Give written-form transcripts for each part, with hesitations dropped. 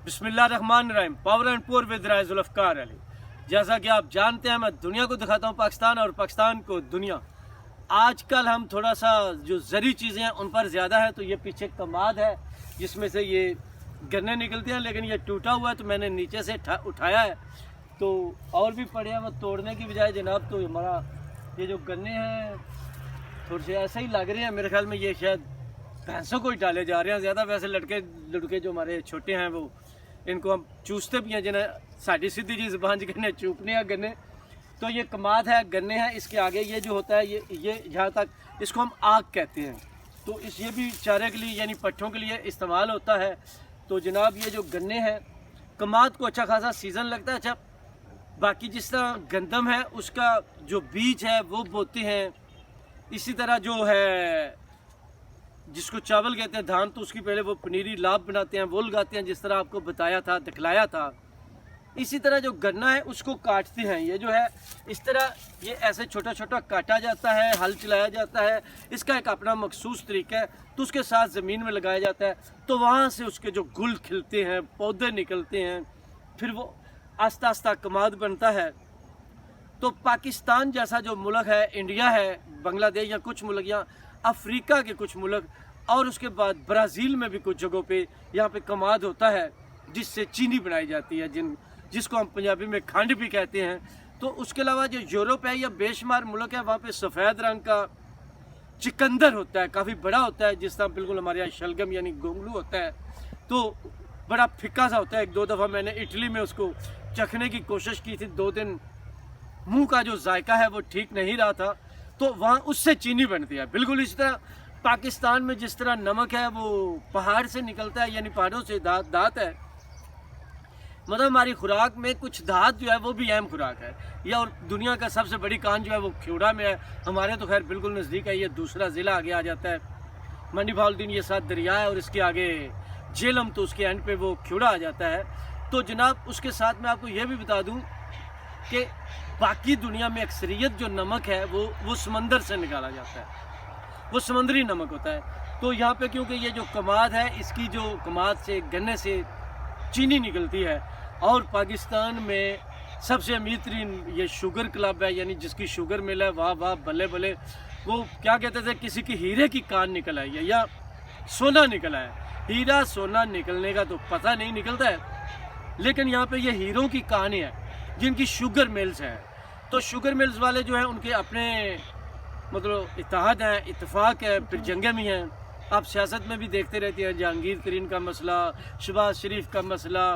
बिस्मिल्लाहिर्रहमानिर्रहीम। Power and poor with Zulfiqar Ali. जैसा कि आप जानते हैं, मैं दुनिया को दिखाता हूँ पाकिस्तान और पाकिस्तान को दुनिया। आजकल हम थोड़ा सा जो ज़री चीज़ें हैं उन पर ज़्यादा है। तो ये पीछे कमाद है जिसमें से ये गन्ने निकलते हैं, लेकिन ये टूटा हुआ है तो मैंने नीचे से उठाया है। तो और भी पड़े हैं, वो तोड़ने की बजाय जनाब तो हमारा ये जो गन्ने हैं थोड़े से ऐसे ही लग रहे हैं। मेरे ख्याल में ये शायद भैंसों को ही डाले जा रहे हैं ज़्यादा। वैसे लड़के जो हमारे छोटे हैं वो इनको हम चूसते भी हैं, जिन्हें साड़ी सीधी जी ज़बान गन्ने चूपने हैं गन्ने। तो ये कमाद है, गन्ने हैं। इसके आगे ये जो होता है ये यहाँ तक इसको हम आग कहते हैं। तो ये भी चारे के लिए यानी पट्ठों के लिए इस्तेमाल होता है। तो जनाब ये जो गन्ने हैं, कमाद को अच्छा खासा सीज़न लगता है। अच्छा, बाकी जिस तरह गंदम है उसका जो बीज है वो बोते हैं। इसी तरह जो है जिसको चावल कहते हैं धान, तो उसकी पहले वो पनीरी लाभ बनाते हैं, वो लगाते हैं जिस तरह आपको बताया था, दिखलाया था। इसी तरह जो गन्ना है उसको काटते हैं। ये जो है इस तरह ये ऐसे छोटा छोटा काटा जाता है, हल चलाया जाता है। इसका एक अपना मखसूस तरीका है। तो उसके साथ ज़मीन में लगाया जाता है, तो वहाँ से उसके जो गुल खिलते हैं, पौधे निकलते हैं, फिर वो आस्ता आस्ता कमाद बनता है। तो पाकिस्तान जैसा जो मुल्क है, इंडिया है, बांग्लादेश या कुछ मुल्क, या अफ्रीका के कुछ मुल्क, और उसके बाद ब्राज़ील में भी कुछ जगहों पे यहाँ पे कमाद होता है जिससे चीनी बनाई जाती है, जिसको हम पंजाबी में खंड भी कहते हैं। तो उसके अलावा जो यूरोप है या बेशुमार मुल्क है, वहाँ पे सफ़ेद रंग का चिकंदर होता है, काफ़ी बड़ा होता है, जिस तरह बिल्कुल हमारे यहाँ शलगम यानी गोंगलू होता है। तो बड़ा फिक्का सा होता है। एक दो दफ़ा मैंने इटली में उसको चखने की कोशिश की थी। 2 दिन मुंह का जो जायका है वो ठीक नहीं रहा था। तो वहाँ उससे चीनी बनती है। बिल्कुल इसी तरह पाकिस्तान में जिस तरह नमक है वो पहाड़ से निकलता है, यानी पहाड़ों से दात है। मतलब हमारी खुराक में कुछ धात जो है वो भी अहम खुराक है। या और दुनिया का सबसे बड़ी कान जो है वो ख्यूड़ा में है। हमारे तो खैर बिल्कुल नज़दीक है, ये दूसरा ज़िला आगे आ जाता है। मंडी भावलदीन ये 7 दरिया है और इसके आगे झेलम, तो उसके एंड पे वो ख्यूड़ा आ जाता है। तो जनाब उसके साथ मैं आपको ये भी बता दूँ कि बाकी दुनिया में अक्सरियत जो नमक है वो समंदर से निकाला जाता है, वो समुद्री नमक होता है। तो यहाँ पे क्योंकि ये जो कमाद है, इसकी जो कमाद से गन्ने से चीनी निकलती है। और पाकिस्तान में सबसे अमीर तरीन ये शुगर क्लब है, यानी जिसकी शुगर मिल है, वाह वाह बल्ले बल्ले। वो क्या कहते थे, किसी की हीरे की कान निकल आई है या सोना निकला है। हीरा सोना निकलने का तो पता नहीं निकलता है, लेकिन यहाँ पे ये हीरों की कान है जिनकी शुगर मिल्स हैं। तो शुगर मिल्स वाले जो हैं उनके अपने मतलब इत्तेहाद हैं, इत्तेफाक है, फिर जंगें भी हैं। आप सियासत में भी देखते रहते हैं, जहांगीर तरीन का मसला, शहबाज शरीफ का मसला,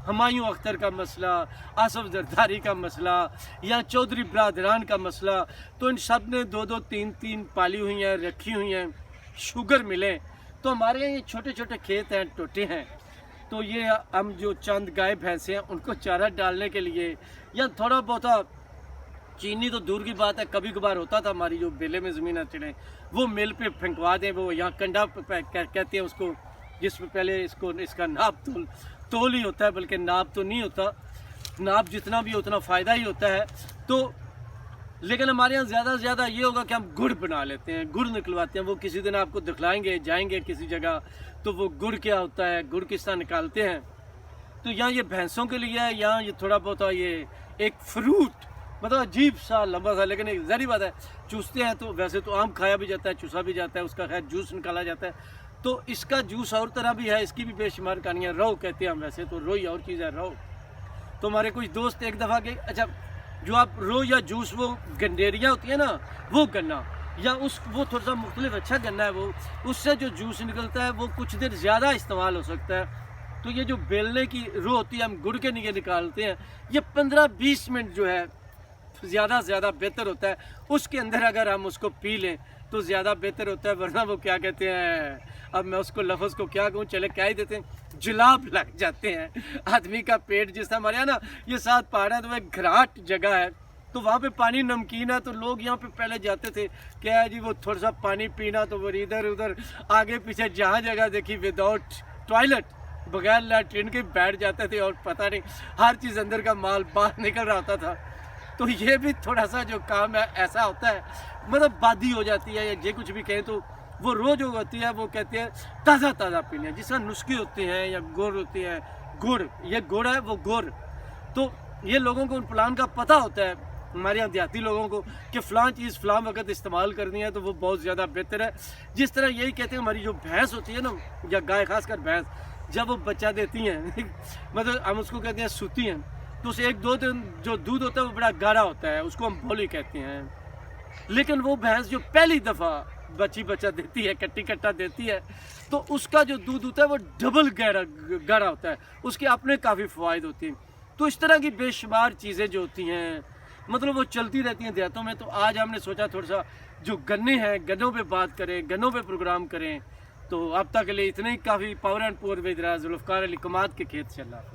हुमायूं अख्तर का मसला, आसफ जरदारी का मसला, या चौधरी बरादरान का मसला। तो इन सब ने 2-2, 3-3 पाली हुई हैं, रखी हुई हैं शुगर मिलें। तो हमारे यहाँ ये छोटे छोटे खेत हैं, टोटे हैं। तो ये हम जो चंद गाय भैंसे हैं उनको चारा डालने के लिए या थोड़ा बहुत चीनी तो दूर की बात है, कभी कभार होता था हमारी जो बेले में ज़मीन है चढ़े वो मिल पे फेंकवा दें। वो यहाँ कंडा कहते हैं उसको, जिसमें पहले इसका नाप तोल ही होता है, बल्कि नाप तो नहीं होता। नाप जितना भी उतना फ़ायदा ही होता है। तो लेकिन हमारे यहाँ ज़्यादा से ज़्यादा ये होगा कि हम गुड़ बना लेते हैं, गुड़ निकलवाते हैं। वो किसी दिन आपको दिखलाएंगे, जाएंगे किसी जगह तो वो गुड़ क्या होता है, गुड़ किस तरह निकालते हैं। तो यहाँ ये भैंसों के लिए है, यहाँ ये थोड़ा बहुत ये एक फ्रूट मतलब अजीब सा लंबा सा, लेकिन एक ज़री बात है, चूसते हैं तो वैसे तो आम खाया भी जाता है, चूसा भी जाता है, उसका खैर जूस निकाला जाता है। तो इसका जूस और तरह भी है, इसकी भी बेशुमार कहानियाँ। रो कहते हैं हम, वैसे तो रोई और चीज़ है रो। तो हमारे कुछ दोस्त एक दफ़ा के, अच्छा जो आप रो या जूस, वो गंडेरियाँ होती है ना, वो गन्ना या वो थोड़ा सा मुख्तलिफ अच्छा गन्ना है, वो उससे जो जूस निकलता है वो कुछ देर ज़्यादा इस्तेमाल हो सकता है। तो ये जो बेलने की रो होती है, हम गुड़ के लिए निकालते हैं, ये 15-20 मिनट जो है ज़्यादा से ज़्यादा बेहतर होता है। उसके अंदर अगर हम उसको पी लें तो ज़्यादा बेहतर होता है, वरना वो क्या कहते हैं, अब मैं उसको लफ्ज़ को क्या कहूँ, चले क्या ही देते हैं, जुलाब लग जाते हैं आदमी का पेट। जिस तरह हमारे यहाँ ना ये 7 पहाड़ है, तो वह घराट जगह है, तो वहाँ पे पानी नमकीन है। तो लोग यहाँ पे पहले जाते थे, क्या है जी, वो थोड़ा सा पानी पीना, तो वो इधर उधर आगे पीछे जहाँ जगह देखी विदाउट टॉयलेट, बगैर लैट्रिन के बैठ जाते थे, और पता नहीं हर चीज़ अंदर का माल बाहर निकल रहा होता था। तो ये भी थोड़ा सा जो काम है ऐसा होता है, मतलब बादी हो जाती है, या ये कुछ भी कहें तो वो रोज़ जो होती है वो कहते हैं ताज़ा ताज़ा पीने, जिसका नुस्खे होते हैं या गुड़ होते हैं गुड़, ये गुड़ है वो गुड़। तो ये लोगों को उन प्लान का पता होता है, हमारे यहाँ देहाती लोगों को, कि फ़लाँ चीज़ फ़लाँ वक्त इस्तेमाल करनी है तो वो बहुत ज़्यादा बेहतर है। जिस तरह यही कहते हैं हमारी जो भैंस होती है ना, या गाय, खासकर भैंस, जब वो बच्चा देती हैं मतलब हम उसको कहते हैं सूती हैं, तो उसे 1-2 दिन जो दूध होता है वो बड़ा गाढ़ा होता है, उसको हम बोली कहते हैं। लेकिन वो भैंस जो पहली दफ़ा बच्चा देती है, कट्टी कट्टा देती है, तो उसका जो दूध होता है वो डबल गाढ़ा होता है, उसके अपने काफ़ी फ़वाइद होते हैं। तो इस तरह की बेशुमार चीज़ें जो होती हैं, मतलब वो चलती रहती हैं देहातों में। तो आज हमने सोचा थोड़ा सा जो गन्ने हैं, गन्नों पे बात करें, गन्नों पे प्रोग्राम करें। तो अब तक के लिए इतने ही काफ़ी। Power and poor with Zulfikar Ali कमात के खेत। चल रहा है।